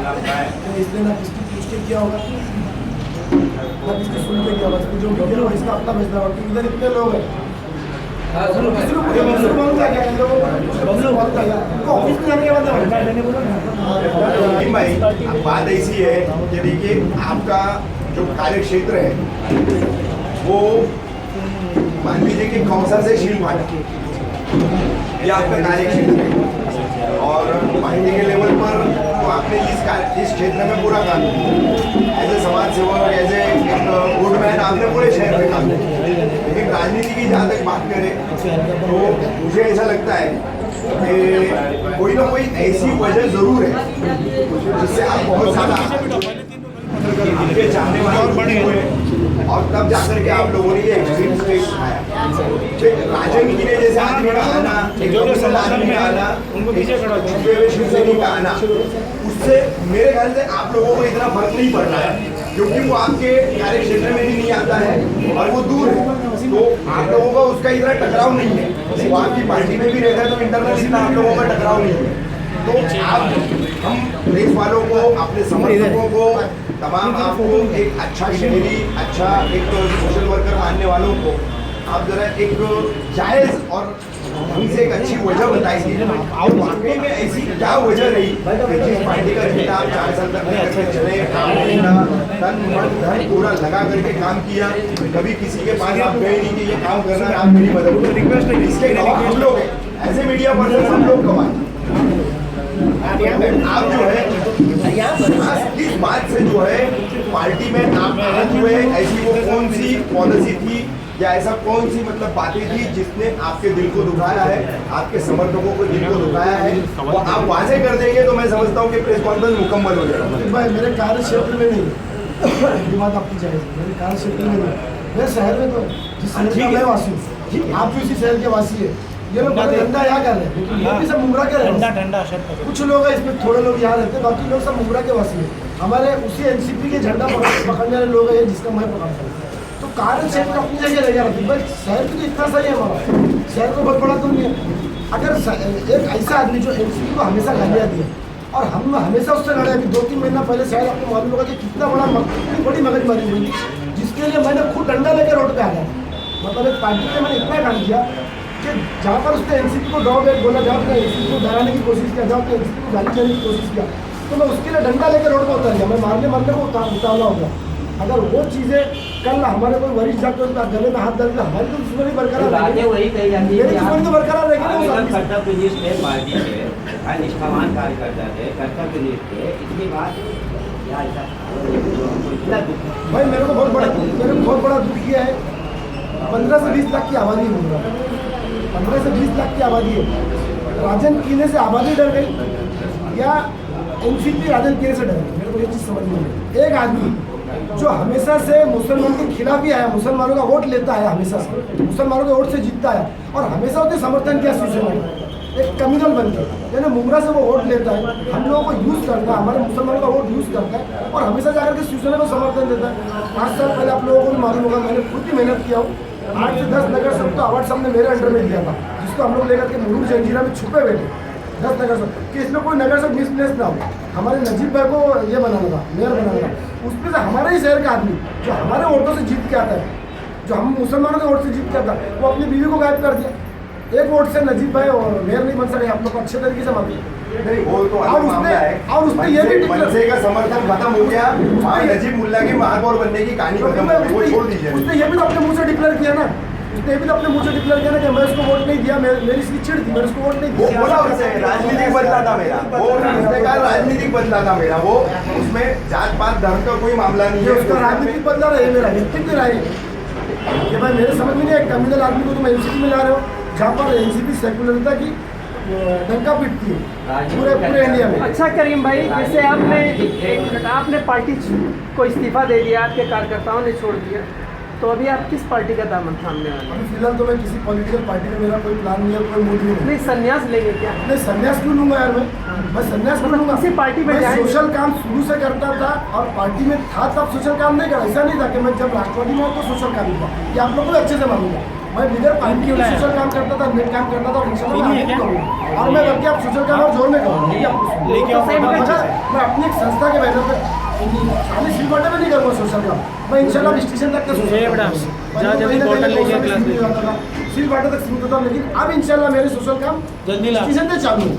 इसलिए ना किसकी पुष्टि किया होगा ना किसकी सुन के किया होगा, जो भी किया होगा इसका अपना फैसला होगा। क्योंकि इधर इतने लोग हैं, किसी को बोलता क्या इन लोगों को बोलता क्या ऑफिस में जाने के बाद भाई बात ऐसी है कि देखिए आपका जो कार्य क्षेत्र है वो मान लीजिए कि कौसा से शील मार्ट ये आपका कार्य क्षेत्र है और पार्टी के लेवल पर तो आपने इस क्षेत्र में पूरा काम किया एज ए समाज सेवक, एज ए गुडमैन आपने पूरे शहर में काम किया। लेकिन राजनीति की जहाँ तक बात करें तो मुझे ऐसा लगता है कि कोई ना कोई ऐसी वजह जरूर है जिससे आप बहुत ज़्यादा आपके चाहने वाले बड़े हुए और तब जाकर के आप लोगों ने ये एक्सट्रीम स्टेट उठाया। राजन की ने जैसे आदमी का आना, आदमी का आना, शिवसेना का आना, उससे मेरे ख्याल से आप लोगों को इतना फर्क नहीं पड़ना है क्योंकि वो आपके कार्य क्षेत्र में भी नहीं आता है और वो दूर है, तो आप लोगों का उसका इतना टकराव नहीं है। वो आपकी पार्टी में भी रहता है तो इंटरनल इतना आप लोगों का टकराव नहीं है। तो आप हम प्रेस वालों को, अपने समर्थकों को, तमाम आपको एक अच्छा शहरी, अच्छा एक सोशल वर्कर मानने वालों को आप जरा एक जायज़ और ढंग से एक अच्छी वजह बताइए और वाकई में ऐसी क्या वजह रही कि जिस पार्टी का झंडा आप 4 साल तक लेकर चले, काम किया, तन मन धन पूरा लगा करके काम किया, कभी किसी के पास आप गए नहीं कि ये काम करना है आप मेरी मदद करो। रिक्वेस्ट है, इसके गवाह हम लोग हैं, एज ए मीडिया पर्सन हम लोग गवाह। आप जो है इस बात से जो है पार्टी में आप आहत हुए, ऐसी वो कौन सी पॉलिसी थी या ऐसा कौन सी मतलब बातें थी जिसने आपके दिल को दुखाया है, आपके समर्थकों को दिल को दुखाया है, वो आप वाजे कर देंगे तो मैं समझता हूँ कि प्रेस कॉन्फ्रेंस मुकम्मल हो जाएगा। भाई मेरे कार्य क्षेत्र में नहीं, ये बात आपकी जायज़ है, मेरे कार्य क्षेत्र में नहीं, मेरे शहर में तो जिस शहर का मैं वासी हूँ, आप भी उसी शहर के वासी है। ये लोग बड़ा धंधा यहाँ कर रहे हैं, ये भी सब मुंगरा के रहते हैं। कुछ लोग हैं इसमें, थोड़े लोग यहाँ रहते हैं, बाकी लोग सब मुंगरा के वासी हैं। हमारे उसी एनसीपी के झंडा पकड़ने वाले लोग हैं जिसका मैं पकड़ता हूँ। तो कार्य क्षेत्र अपनी जगह रह जाती है, बस शहर तो इतना सही है हमारा, शहर को बहुत बड़ा तो नहीं है। अगर एक ऐसा आदमी जो एनसीपी को हमेशा गालियाँ दिए और हम हमेशा उससे लड़े, अभी 2-3 महीना पहले शायद आपको मालूम होगा कि कितना बड़ी मगजमारी हुई, जिसके लिए मैंने खुद डंडा लेकर रोड पे आ गया। मतलब एक पार्टी पे मैंने इतना काम किया कि जहाँ पर उसने एनसीपी को ड्रॉबैक बोला, जहाँ उसने एनसीपी को डराने की कोशिश किया, जहाँ उसने एनसीपी को गाली देने की कोशिश किया, तो मैं उसके लिए डंडा लेकर रोड पर उतर गया। मैं मारने को उतावला हो गया। अगर वो चीज़ें कल हमारे कोई वरिष्ठ जाकर उसका गले में हाथ डाल दिया, हमारी तो दुश्मनी बरकरार रहेगी, वही कही जाती है, दुश्मनी तो बरकरार रहेगी। निष्ठावान कार्यकर्ता थे, कर्तव्यनिष्ठ थे, इतनी बात भाई मेरे को बहुत बड़ा दुख किया है। 15 से 20 लाख की आबादी है, 15 से 20 लाख की आबादी है। राजन कीने से आबादी डर गई या एनसीपी राजन कीने से डर गई, मेरे को ये चीज़ समझ में नहीं। एक आदमी जो हमेशा से मुसलमान के खिलाफ ही आया, मुसलमानों का वोट लेता है, हमेशा से मुसलमानों के वोट से जीतता है और हमेशा उसने समर्थन किया शिवसेना का, एक कम्युनल बन के, यानी मुमरा से वो वोट लेता है, हम लोगों को यूज़ करता है, हमारे मुसलमानों का वोट यूज़ करता है और हमेशा जाकर के शिवसेना को समर्थन देता है। 5 साल पहले आप लोगों को भी मालूम होगा, मैंने खुद ही मेहनत किया हूँ। 8 से 10 नगर सब तो अवार्ड सामने मेरे अंडर में दिया था, जिसको हम लोग लेकर के मुरूर जंजीरा में छुपे बैठे 10 नगर सब, कि इसमें कोई नगर सब मिसप्लेस ना हो। हमारे नजीब भाई को ये बनाना था, मेयर बनाना था, उसमें से हमारे ही शहर का आदमी जो हमारे वोटों से जीत के आता है, जो हम मुसलमानों के वोट से जीत के आता है, वो अपनी बीवी को गायब कर दिया। एक वोट से नजीब भाई और मेयर नहीं बन सके, आप लोग को अच्छे तरीके से मालूम है। वो तो और उसने ये भी मनसे का समर्थन खत्म हो गया, नजीब मुल्ला की महापौर बनने की कहानी खत्म हो गई, वो छोड़ दीजिए। उसने ये भी तो अपने मुंह से डिक्लेयर किया ना, उसने भी तो अपने मुंह से डिक्लेयर किया ना कि मैं उसको वोट नहीं दिया, मेरी इसकी चिढ़ थी, मैंने उसको वोट नहीं दिया। वो बोला उससे राजनीतिक बदला था मेरा, वो उसने कहा राजनीतिक बदला था मेरा, वो उसमें जात पात धर्म का कोई मामला नहीं है, उसका राजनीतिक बदला रहा है, मेरा व्यक्तित्व रहा है कि भाई मेरे समझ में नहीं है, कम्युनल आदमी को तुम एनसीपी में ला रहे हो, जहाँ पर एनसीपी सेकुलरिटी की डंका पीटती है पूरे इंडिया में। अच्छा करीम भाई, जैसे आपने पार्टी को इस्तीफा दे दिया, आपके कार्यकर्ताओं ने छोड़ दिया, तो अभी आप किस पार्टी का दामन थामने वाले? अभी फिलहाल तो मैं किसी पॉलिटिकल पार्टी में, मेरा कोई प्लान नहीं है, कोई मूड नहीं है। नहीं, संन्यास लेंगे क्या? नहीं, संन्यास क्यों लूँगा यार, मैं संन्यास क्यों लूँगा? किसी पार्टी में मैं सोशल काम शुरू से करता था और पार्टी में था तब सोशल काम नहीं करा। ऐसा नहीं था कि मैं जब राष्ट्रवादी में हूँ तो सोशल काम नहीं था, ये आप लोगों को अच्छे से मालूम है। मैं बिगर पार्टी के सोशल काम करता था, नेट काम करता था, और इंशाल्लाह मैं आगे करूँगा। और मैं बल्कि आप सोशल काम और जोर में करूँगा। मैं अपनी एक संस्था के बैनर पर खाली सिल बटे में नहीं करूँगा सोशल काम। मैं इंशाल्लाह स्टेशन तक का सोशल सिल बाटे तक सीमित होता हूँ, लेकिन अब इंशाल्लाह मेरे सोशल काम स्टेशन से चालू है।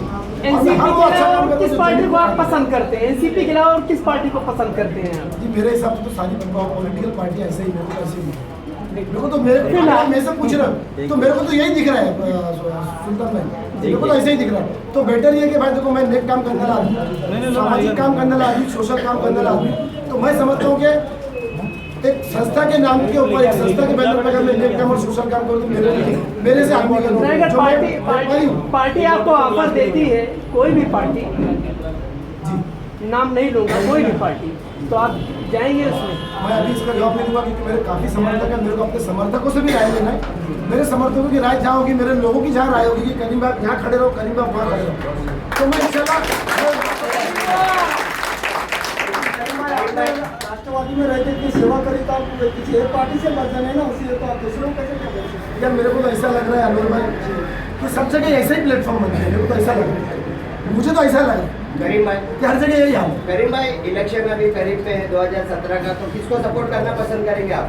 एनसीपी के अलावा और किस पार्टी को आप पसंद करते हैं? एनसीपी के अलावा और किस पार्टी को पसंद करते हैं आप? जी मेरे हिसाब से तो सारी पॉलिटिकल पार्टी ऐसे ही, मेरे को ऐसे ही मेरे को तो मेरे से पूछ रहे हो तो मेरे को तो यही दिख रहा है सुल्तान भाई, मेरे को तो ऐसे ही दिख रहा है। तो बेटर ये कि भाई देखो मैं नेट काम करने वाला आदमी, सामाजिक काम करने वाला आदमी, सोशल काम करने वाला आदमी, तो मैं समझता हूँ कि एक संस्था के नाम के ऊपर, एक संस्था के बैनर पर अगर मैं नेट काम और सोशल काम करूँ तो मेरे से आदमी अगर पार्टी आपको ऑफर देती है, कोई भी पार्टी, नाम नहीं लूंगा, कोई भी पार्टी, तो आप जाएंगे उसमें? मैं अभी इसका जवाब नहीं दूंगा क्योंकि मेरे काफ़ी समर्थक है। मेरे को अपने समर्थकों से भी राय लेना है। मेरे समर्थकों की राय जहाँ होगी, मेरे लोगों की जहाँ राय होगी कि करीम भाई यहाँ खड़े रहो, करीम भाई वहाँ खड़े रहो, तो मैं राष्ट्रवादी में रहते की सेवा करी तो आप किसी एक पार्टी से मत जाने ना, उसी तो आप दूसरों को कैसे कर सकते? यार मेरे को तो ऐसा लग रहा है अनवर भाई कि सब जगह ऐसे ही प्लेटफॉर्म बनते हैं। मेरे को तो ऐसा लग रहा है, मुझे तो ऐसा लगा करीम भाई कि हर जगह यही हाल है। करीम भाई इलेक्शन अभी करीब पे है 2017 का, तो किसको सपोर्ट करना पसंद करेंगे आप?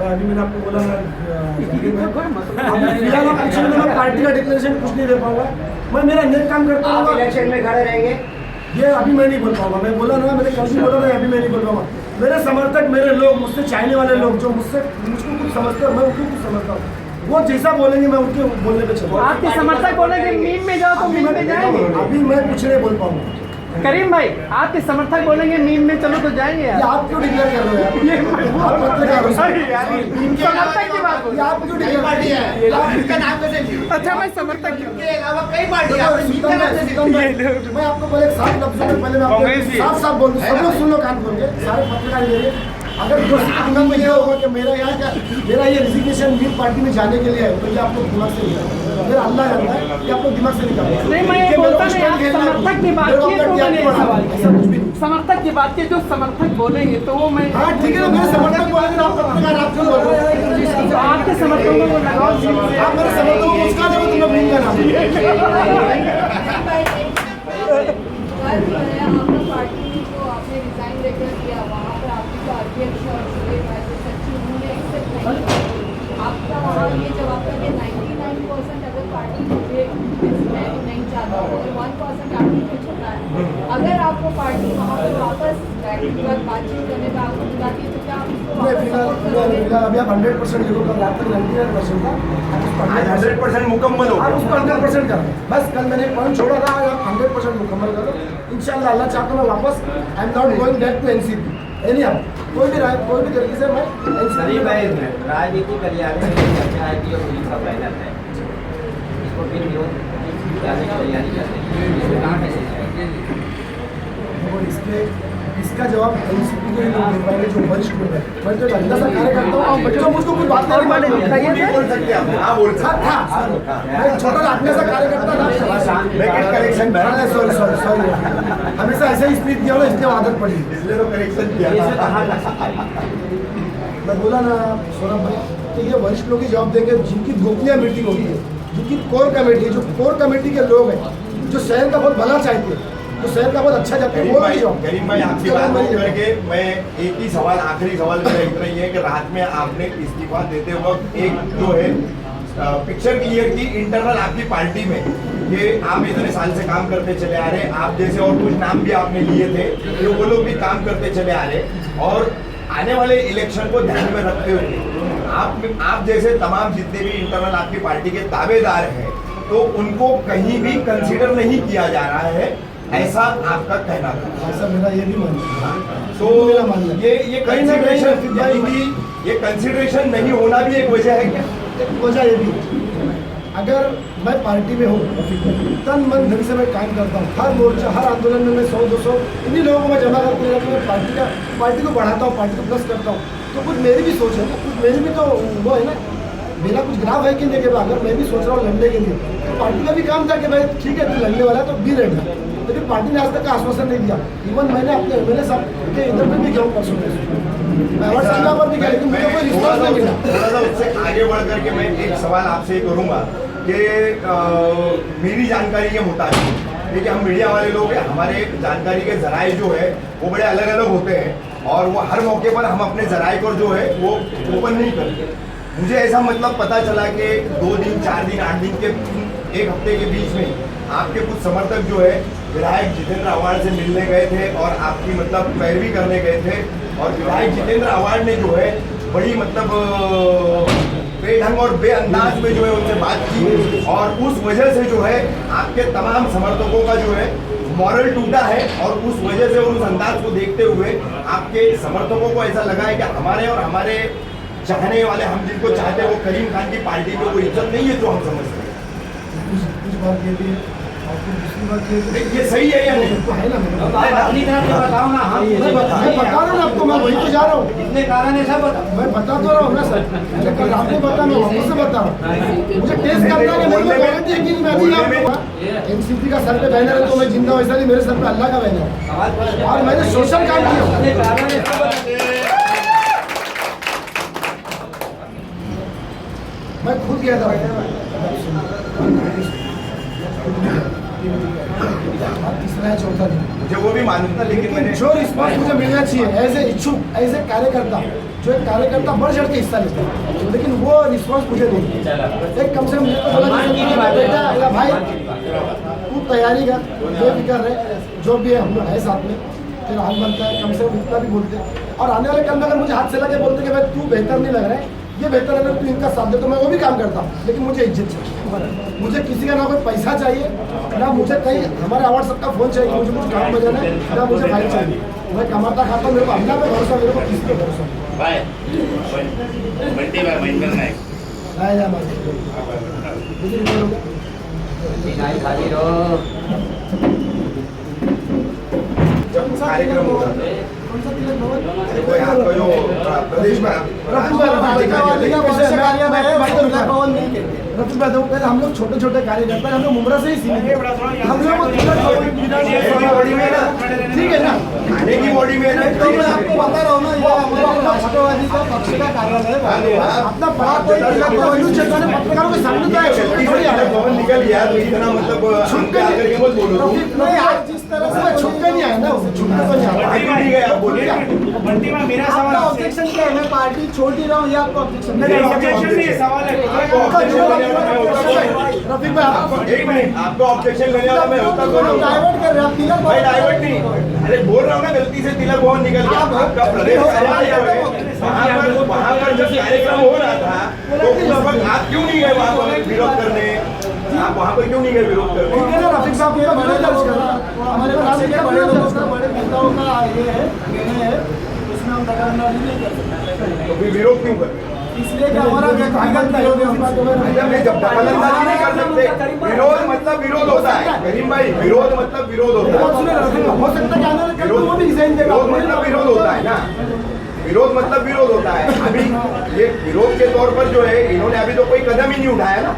अभी मैंने आपको बोला ना, मैं पार्टी का डिक्लेरेशन कुछ नहीं दे पाऊंगा। मैं मेरा नेट काम करता आप हूँ, इलेक्शन में खड़े रहेंगे? ये अभी मैं नहीं बोल पाऊंगा। मैं बोला ना, मैंने कल भी बोला ना, अभी मैं नहीं बोल पाऊंगा। मेरे समर्थक, मेरे लोग, मुझसे चाहने वाले लोग जो मुझको कुछ समझते हैं, मैं उनको कुछ समझता हूँ, वो जैसा बोलेंगे मैं उनके बोलने पे चलूंगा। आपके समर्थक बोलेंगे मीम में जाओ तो मीम में जाएंगे? अभी मैं कुछ नहीं बोल पाऊंगा। करीम भाई, आपके समर्थक बोलेंगे मीम में चलो तो जाएंगे ये यार? आप क्यों डिक्लेयर कर रहे हो यार? आप पत्रकार हो, समर्थक की बात ये आप क्यों डिक्लेयर पार्टी है, आप इनका नाम कैसे लिए? अच्छा, मैं समर्थक की इनके अलावा कई पार्टी है, आपने इनका नाम कैसे लिए? मैं आपको पहले 7 लफ्जों में पहले मैं आपको साफ बोल दूं, सब लोग सुन लो कान खोल के, सारे पत्रकार मेरे। अगर दोस्तों में ये होगा कि मेरा यहाँ का मेरा ये रिजिग्नेशन मीर पार्टी में जाने के लिए है, तो ये आप लोग दिमाग से निकाल, मेरा अल्लाह जानता है कि आप लोग दिमाग से निकाल। नहीं, मैं ये बोलता नहीं, आप समर्थक की बात की तो मैंने ये सवाल किया। समर्थक की बात की, जो समर्थक बोलेंगे तो वो मैं, हाँ ठीक है ना, मेरे समर्थक बोलेंगे, आप पत्रकार आप क्यों बोल रहे हो? तो आपके समर्थकों को लगाओ मीम से। आप मेरे समर्थकों को मुस्का दो, तुम लोग मीम का नाम पार्टी को आपने रिजाइन लेकर दिया, वहाँ पर आपके जो अध्यक्ष और सचिव उन्होंने एक्सेप्ट नहीं किया। आपका वहाँ ये जवाब था कि 99% अगर पार्टी मुझे मैं नहीं चाहता हूँ, अगर 1% आपकी कुछ होता है, अगर आपको पार्टी वहाँ पर वापस बातचीत करने का आपको बुलाती है, तो क्या आप उसको वापस सपोर्ट करोगे? अभी आप 100% देखो, कल रात तक 99% था, आज 100% मुकम्मल हो आप उसको 100% कर रहे हैं। बस कल मैंने एक पॉइंट छोड़ा था, आप 100% मुकम्मल कर दो इंशाल्लाह। अल्लाह चाहता मैं वापस, I am not going back to NCP anyhow, कोई भी तरीके से मैं करीम भाई राजनीति कल्याण में चर्चा है कि पुलिस का बैनर है, इसको फिर विरोध करने की तैयारी कर रहे हैं, इसको कहाँ कैसे जाएंगे? इसका जवाब एनसीपी के लोग दे पाएंगे जो वरिष्ठ लोग हैं। मैं तो अंदर सा कार्यकर्ता हूँ, जो मुझको कुछ बात नहीं बोल सकते हैं, हाँ बोल सकते था। मैं छोटा आदमी सा कार्यकर्ता था, करेक्शन सॉरी हमेशा ऐसे ही स्पीच दिया, इसलिए आदत पड़ी, इसलिए तो करेक्शन किया। इसे कहाँ कर सकता है? मैं बोला ना सौरभ भाई कि ये वरिष्ठ लोग ही जवाब देंगे, जिनकी गोपनीय मीटिंग होगी है, जिनकी कोर कमेटी, जो कोर कमेटी के लोग हैं, जो शहर का बहुत भला चाहते हैं, जो शहर का बहुत अच्छा चाहते हैं, वो भी जवाब। करीम भाई आपकी बात करके मैं एक ही सवाल, आखिरी सवाल मेरा इतना ही है कि रात में आपने इस्तीफा देते वक्त एक जो है पिक्चर क्लियर की इंटरनल आपकी पार्टी में कि आप इतने साल से काम करते चले आ रहे, आप जैसे और कुछ नाम भी आपने लिए थे, तो वो लोग भी काम करते चले आ रहे, और आने वाले इलेक्शन को ध्यान में रखते हुए आप जैसे तमाम जितने भी इंटरनल आपकी पार्टी के दावेदार हैं, तो उनको कहीं भी कंसीडर नहीं किया जा रहा है, ऐसा आपका कहना था? ऐसा मेरा ये भी मानना है। तो ये कंसीडरेशन नहीं होना भी एक वजह है क्या? एक वजह ये भी है, अगर मैं पार्टी में हूँ, तन मन धन से मैं काम करता हूँ, हर मोर्चा, हर आंदोलन में मैं 100-200 इन्हीं लोगों को मैं जमा करते रहता हूँ, पार्टी को बढ़ाता हूँ, पार्टी को प्लस करता हूँ, तो कुछ मेरी भी सोच है ना, कुछ मेरी भी तो वो है ना, मेरा कुछ ग्राफ है कि नहीं कि भाई अगर मैं भी सोच रहा हूँ लड़ने के लिए, तो पार्टी का भी काम था कि भाई ठीक है तू लड़ने वाला है तो बी रेडी, लेकिन पार्टी ने आज तक का आश्वासन नहीं दिया। इवन मैंने अपने एमएलए साहब के इधर पे भी गया परसों, मैं अवार्ड संध्या पर भी गया, लेकिन मुझे कोई रिस्पॉन्स नहीं मिला। थोड़ा सा उससे आगे बढ़ करके मैं एक सवाल आपसे करूंगा कि मेरी जानकारी ये मुताबिक देखिए, हम मीडिया वाले लोग हैं, हमारे जानकारी के जराए जो है वो बड़े अलग अलग होते हैं और वो हर मौके पर हम अपने जराए को जो है वो ओपन नहीं करते। मुझे ऐसा मतलब पता चला कि 2 दिन 4 दिन 8 दिन के 1 हफ्ते के बीच में आपके कुछ समर्थक जो है विधायक जितेंद्र आव्हाड से मिलने गए थे और आपकी मतलब पैरवी करने गए थे, और विधायक जितेंद्र आव्हाड ने जो है बड़ी मतलब बेढंग और बेअंदाज में जो है उनसे बात की, और उस वजह से जो है आपके तमाम समर्थकों का जो है मॉरल टूटा है, और उस वजह से उस अंदाज को देखते हुए आपके समर्थकों को ऐसा लगा है कि हमारे और हमारे चाहने वाले, हम जिनको चाहते हैं वो करीम खान की पार्टी को कोई इज्जत नहीं है जो हम समझते हैं। कुछ बात ये भी है, और फिर दूसरी बात ये सही है या नहीं? तो है ना मेरे को। अपनी तरफ से बताओ ना, हम मैं बता रहा हूँ ना आपको, मैं वही तो जा रहा हूँ, जितने कारण है सब बताओ। मैं बता तो रहा हूँ ना सर, लेकिन आपने बता, मैं वापस से बता रहा हूँ, मुझे टेस्ट करना है कि मेरे को गारंटी है कि मैं भी आपको एनसीपी का सर पे बैनर है तो मैं जिंदा, वैसा नहीं मेरे सर पे अल्लाह का बैनर है, और मैंने सोशल काम किया। जितने कारण है सब बताओ। मैं खुद गया था तीसरा या चौथा दिन, मुझे वो भी मालूम था, लेकिन मैंने जो रिस्पॉन्स मुझे मिलना चाहिए एज ए इच्छुक, एज ए कार्यकर्ता, जो एक कार्यकर्ता बढ़ चढ़ के हिस्सा लेता है, लेकिन वो रिस्पॉन्स मुझे नहीं मिला। एक कम से कम मुझे तो बोला कि बेटा या भाई तू तैयारी कर, बेफिक्र रहे, जो भी है हम लोग है साथ में, फिर हाल बनता है, कम से कम इतना भी बोलते। और आने वाले कल में अगर मुझे हाथ से लगे बोलते कि भाई तू बेहतर नहीं लग रहा है, ये बेहतर अगर तू इनका साथ दे, तो मैं वो भी काम करता, लेकिन मुझे इज्जत चाहिए, मुझे किसी का ना कोई पैसा चाहिए, ना मुझे कहीं हमारे अवार्ड सबका फोन चाहिए, मुझे कुछ काम बजाना है, ना मुझे फाइल चाहिए। मैं कमाता खाता, मेरे को अल्लाह पे भरोसा, मेरे को किसी पे भरोसा बिनाई खाली रहो। जब कार्यक्रम होगा कौन सा तिलक भवन? कोई आपका जो प्रदेश में हम लोग छोटे छोटे कार्यकर्ता हैं, हम लोग मुमरा से ही सीमित हैं। हम लोग ठीक है ना, खाने की बॉडी में ना, तो मैं आपको बता रहा हूँ ना, ये हमारा राष्ट्रवादी का पक्ष का कार्यालय है, अपना बड़ा कोई तिलक भवन यूं चलता है, पत्रकारों के सामने तो है, भवन निकल गया तो इतना मतलब छुप के आकर के मत बोलो तुम। नहीं, आज जिस तरह से छुप के नहीं आया ना, छुप के तो नहीं आया। ठीक है, आप बोलिए। आपका ऑब्जेक्शन क्या है? मैं पार्टी छोड़ ही रहा हूँ, ये आपका ऑब्जेक्शन रफीक भाई, आप एक मिनट, आपको ऑब्जेक्शन लेने वाला मैं होता कौन हूँ? डाइवर्ट कर रहे हैं, आप तिलक भाई भवन डाइवर्ट नहीं, अरे बोल रहा हूँ ना, गलती से तिलक भवन निकल गया। आपका प्रदेश कार्यालय है, वहाँ पर जब कार्यक्रम हो रहा था तो उस वक्त आप क्यों नहीं गए वहाँ पर विरोध करने? आप वहाँ पर क्यों नहीं गए विरोध करने? ठीक है ना, रफीक साहब को बड़े दर्ज करना, हमारे पास के बड़े लोगों का, बड़े नेताओं का ये है, निर्णय है, उसमें हम दखलंदाजी नहीं कर सकते, तो फिर विरोध क्यों कर? इसलिए कि हमारा व्यक्तिगत विरोध है, मतलब मैं जब दखलंदाजी नहीं कर सकते, विरोध मतलब विरोध होता है करीम भाई, विरोध मतलब विरोध होता है। हो सकता है कि आने वाले कल में वो भी रिजाइन देगा। विरोध मतलब विरोध होता है ना, विरोध मतलब विरोध होता है। अभी ये विरोध के तौर पर जो है, इन्होंने अभी तो कोई कदम ही नहीं उठाया ना,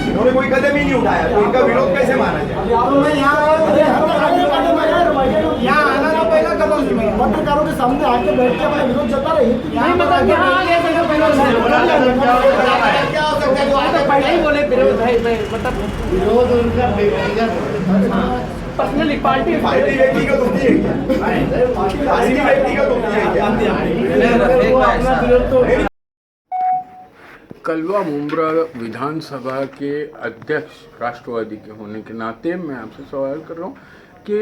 इन्होंने कोई कदम ही नहीं उठाया, तो इनका विरोध कैसे माना जाए? यहाँ आना ना पहला कदम, पत्रकारों के सामने आके बैठ के अपना विरोध जता रहे विरोध उनका पर्सनली पार्टी पार्टी व्यक्तिगत होती है क्या? पार्टी व्यक्तिगत होती है क्या? कलवा मुमरा विधानसभा के अध्यक्ष राष्ट्रवादी के होने के नाते मैं आपसे सवाल कर रहा हूँ कि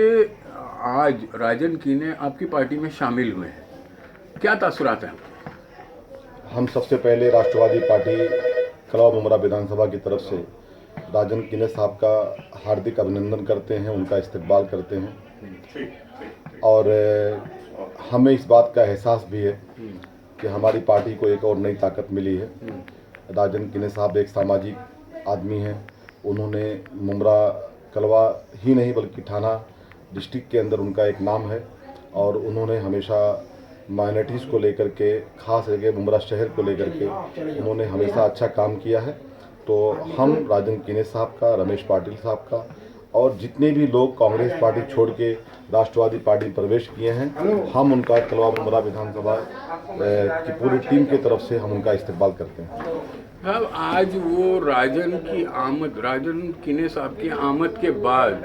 आज राजन कीने आपकी पार्टी में शामिल हुए हैं, क्या तासुरात हैं? हम सबसे पहले राष्ट्रवादी पार्टी कलवा मुमरा विधानसभा की तरफ से राजन कीने साहब का हार्दिक अभिनंदन करते हैं, उनका इस्तकबाल करते हैं, और हमें इस बात का एहसास भी है कि हमारी पार्टी को एक और नई ताकत मिली है। राजन कीने साहब एक सामाजिक आदमी हैं, उन्होंने मुमरा कलवा ही नहीं बल्कि थाना डिस्ट्रिक्ट के अंदर उनका एक नाम है, और उन्होंने हमेशा माइनॉरिटीज़ को लेकर के, खास करके मुमरा शहर को लेकर के उन्होंने हमेशा अच्छा काम किया है। तो हम राजन किने साहब का, रमेश पाटिल साहब का और जितने भी लोग कांग्रेस पार्टी छोड़ के राष्ट्रवादी पार्टी में प्रवेश किए हैं, हम उनका कलवा मुमरा विधानसभा की पूरी टीम की तरफ से हम उनका इस्तेमाल करते हैं। अब आज वो राजन किने साहब की आमद के बाद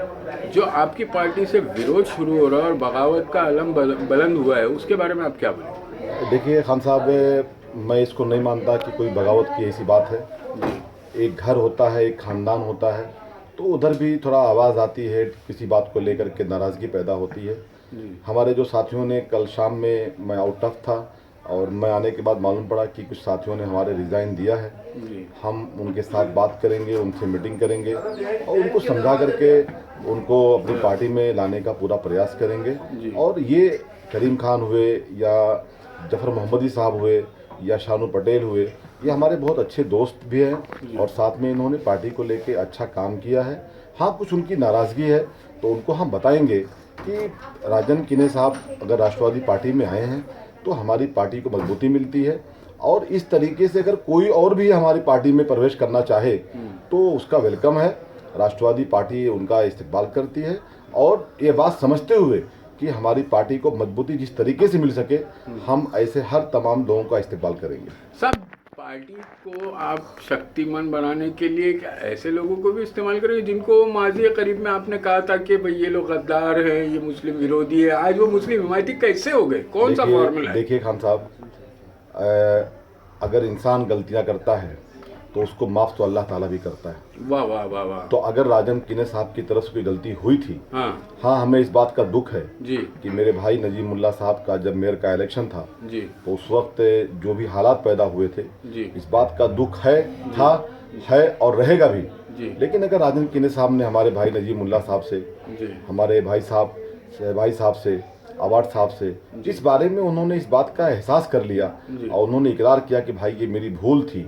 जो आपकी पार्टी से विरोध शुरू हो रहा है और बगावत का अलम बुलंद हुआ है, उसके बारे में आप क्या बोलें? देखिए खान साहब, मैं इसको नहीं मानता कि कोई बगावत की ऐसी बात है। एक घर होता है, एक ख़ानदान होता है, तो उधर भी थोड़ा आवाज़ आती है, किसी बात को लेकर के नाराज़गी पैदा होती है। हमारे जो साथियों ने कल शाम में, मैं आउट ऑफ था और मैं आने के बाद मालूम पड़ा कि कुछ साथियों ने हमारे रिज़ाइन दिया है। हम उनके साथ बात करेंगे, उनसे मीटिंग करेंगे और उनको समझा करके उनको अपनी पार्टी में लाने का पूरा प्रयास करेंगे। और ये करीम खान हुए या जफर मोहम्मदी साहब हुए या शानू पटेल हुए, ये हमारे बहुत अच्छे दोस्त भी हैं और साथ में इन्होंने पार्टी को लेके अच्छा काम किया है। हाँ, कुछ उनकी नाराज़गी है तो उनको हम बताएंगे कि राजन किने साहब अगर राष्ट्रवादी पार्टी में आए हैं तो हमारी पार्टी को मजबूती मिलती है और इस तरीके से अगर कोई और भी हमारी पार्टी में प्रवेश करना चाहे तो उसका वेलकम है। राष्ट्रवादी पार्टी उनका इस्तेमाल करती है और ये बात समझते हुए कि हमारी पार्टी को मजबूती जिस तरीके से मिल सके, हम ऐसे हर तमाम लोगों का इस्तेमाल करेंगे। सब पार्टी को आप शक्तिमान बनाने के लिए क्या ऐसे लोगों को भी इस्तेमाल करेंगे जिनको माजी करीब में आपने कहा था कि भाई ये लोग गद्दार हैं, ये मुस्लिम विरोधी है, आज वो मुस्लिम हिमायती कैसे हो गए? कौन सा फॉर्मूला है? देखिए खान साहब, अगर इंसान गलतियां करता है तो उसको माफ़ तो अल्लाह ताला भी करता है। वाह वाह वाह वाह। तो अगर राजन किने साहब की तरफ से कोई गलती हुई थी, हाँ, हमें इस बात का दुख है जी कि मेरे भाई नजीमुल्लाह साहब का जब मेयर का इलेक्शन था जी, तो उस वक्त जो भी हालात पैदा हुए थे जी, इस बात का दुख है और रहेगा भी जी। लेकिन अगर राजन किने साहब ने हमारे भाई नजीमुल्लाह साहब से, हमारे भाई साहब से, अवार्ड साहब से जिस बारे में उन्होंने इस बात का एहसास कर लिया और उन्होंने इकरार किया कि भाई ये मेरी भूल थी,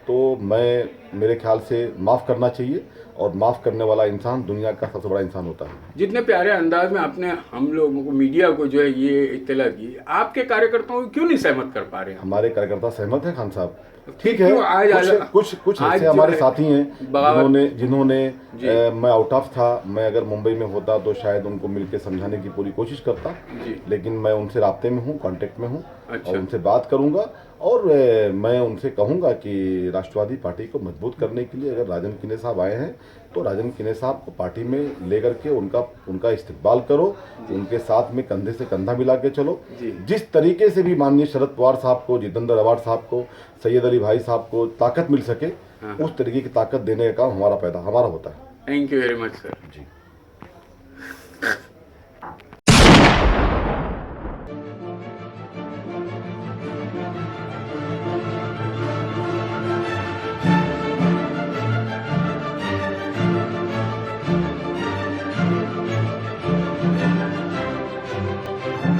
तो मेरे ख्याल से माफ़ करना चाहिए और माफ़ करने वाला इंसान दुनिया का सबसे बड़ा इंसान होता है। जितने प्यारे अंदाज में आपने हम लोगों को, मीडिया को जो है ये इत्तला दी, आपके कार्यकर्ताओं को क्यों नहीं सहमत कर पा रहे हैं? हमारे कार्यकर्ता सहमत हैं खान साहब, ठीक है। कुछ आज ऐसे हमारे साथी हैं जिन्होंने मैं आउट ऑफ था, मैं अगर मुंबई में होता तो शायद उनको मिलकर समझाने की पूरी कोशिश करता, लेकिन मैं उनसे राब्ते में हूँ, कांटेक्ट में हूँ। अच्छा। और उनसे बात करूँगा और मैं उनसे कहूँगा कि राष्ट्रवादी पार्टी को मजबूत करने के लिए अगर राजन किने साहब आए हैं तो राजन किने साहब को पार्टी में लेकर के उनका इस्तेमाल करो, उनके साथ में कंधे से कंधा मिला के चलो। जिस तरीके से भी माननीय शरद पवार साहब को, जितेंद्र अवार्ड साहब को, सैयद अली भाई साहब को ताकत मिल सके, उस तरीके की ताकत देने का काम हमारा होता है। Thank you very much sir. Ji.